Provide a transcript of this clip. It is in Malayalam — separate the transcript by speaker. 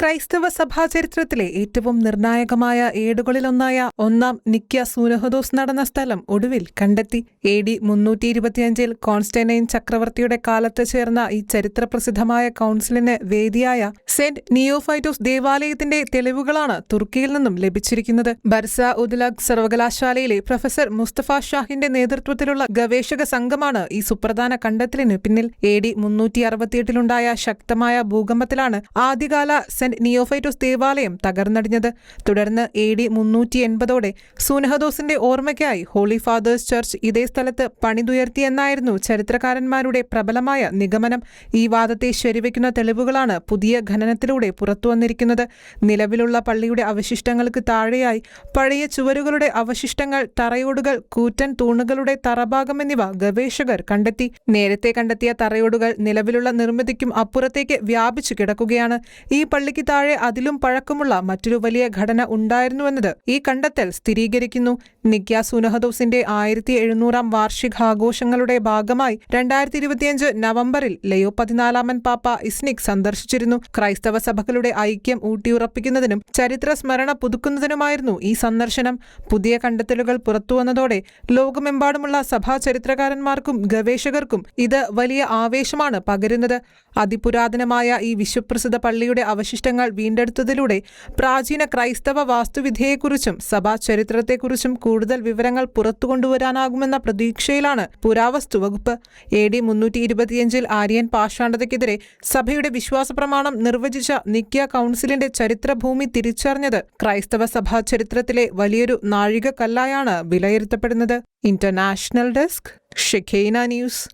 Speaker 1: ക്രൈസ്തവ സഭാ ചരിത്രത്തിലെ ഏറ്റവും നിർണായകമായ ഏടുകളിലൊന്നായ ഒന്നാം നിക്യ സൂനഹദോസ് നടന്ന സ്ഥലം ഒടുവിൽ കണ്ടെത്തി. AD 325 കോൺസ്റ്റന്റൈൻ ചക്രവർത്തിയുടെ കാലത്ത് ചേർന്ന ഈ ചരിത്രപ്രസിദ്ധമായ കൗൺസിലിന് വേദിയായ സെന്റ് നിയോഫൈറ്റോസ് ദേവാലയത്തിന്റെ തെളിവുകളാണ് തുർക്കിയിൽ നിന്നും ലഭിച്ചിരിക്കുന്നത്. ബർസ ഉദ്ലഗ് സർവകലാശാലയിലെ പ്രൊഫസർ മുസ്തഫ ഷാഹിന്റെ നേതൃത്വത്തിലുള്ള ഗവേഷക സംഘമാണ് ഈ സുപ്രധാന കണ്ടെത്തലിന് പിന്നിൽ. AD 368 ശക്തമായ ഭൂകമ്പത്തിലാണ് ആദ്യകാല സെന്റ് നിയോഫൈറ്റോസ് ദേവാലയം തകർന്നടിഞ്ഞത്. തുടർന്ന് AD 380 സൂനഹദോസിന്റെ ഓർമ്മയ്ക്കായി ഹോളി ഫാദേഴ്സ് ചർച്ച് ഇതേ സ്ഥലത്ത് പണിതുയർത്തിയെന്നായിരുന്നു ചരിത്രകാരന്മാരുടെ പ്രബലമായ നിഗമനം. ഈ വാദത്തെ ശരിവെക്കുന്ന തെളിവുകളാണ് പുതിയ ഖനനത്തിലൂടെ പുറത്തുവന്നിരിക്കുന്നത്. നിലവിലുള്ള പള്ളിയുടെ അവശിഷ്ടങ്ങൾക്ക് താഴെയായി പഴയ ചുവരുകളുടെ അവശിഷ്ടങ്ങൾ, തറയോടുകൾ, കൂറ്റൻ തൂണുകളുടെ തറഭാഗം എന്നിവ ഗവേഷകർ കണ്ടെത്തി. നേരത്തെ കണ്ടെത്തിയ തറയോടുകൾ നിലവിലുള്ള നിർമ്മിതിക്കും അപ്പുറത്തേക്ക് വ്യാപിച്ചു കിടക്കുകയാണ്. ഈ പള്ളിക്ക് താഴെ അതിലും പഴക്കമുള്ള മറ്റൊരു വലിയ ഘടന ഉണ്ടായിരുന്നുവെന്നത് ഈ കണ്ടെത്തൽ സ്ഥിരീകരിക്കുന്നു. നിക്യ സൂനഹദോസിന്റെ 1700 വാർഷികാഘോഷങ്ങളുടെ ഭാഗമായി 2025 നവംബറിൽ ലയോ 14 പാപ്പ ഇസ്നിക് സന്ദർശിച്ചിരുന്നു. ക്രൈസ്തവ സഭകളുടെ ഐക്യം ഊട്ടിയുറപ്പിക്കുന്നതിനും ചരിത്ര സ്മരണ പുതുക്കുന്നതിനുമായിരുന്നു ഈ സന്ദർശനം. പുതിയ കണ്ടെത്തലുകൾ പുറത്തുവന്നതോടെ ലോകമെമ്പാടുമുള്ള സഭാ ചരിത്രകാരന്മാർക്കും ഗവേഷകർക്കും ഇത് വലിയ ആവേശമാണ് പകരുന്നത്. അതിപുരാതനമായ ഈ വിശ്വപ്രസിദ്ധ പള്ളിയുടെ അവശിഷ്ടങ്ങൾ വീണ്ടെടുത്തതിലൂടെ പ്രാചീന ക്രൈസ്തവ വാസ്തുവിദ്യയെക്കുറിച്ചും സഭാ ചരിത്രത്തെക്കുറിച്ചും കൂടുതൽ വിവരങ്ങൾ പുറത്തുകൊണ്ടുവരാനാകുമെന്ന പ്രതീക്ഷയിലാണ് പുരാവസ്തു വകുപ്പ്. AD 325 ആര്യൻ പാഷാണ്ഡതയ്ക്കെതിരെ സഭയുടെ വിശ്വാസ പ്രമാണം നിർവചിച്ച നിക്യ കൗൺസിലിന്റെ ചരിത്രഭൂമി തിരിച്ചറിഞ്ഞത് ക്രൈസ്തവ സഭാ ചരിത്രത്തിലെ വലിയൊരു നാഴികക്കല്ലായാണ് വിലയിരുത്തപ്പെടുന്നത്. International desk, ഷെഖൈന news.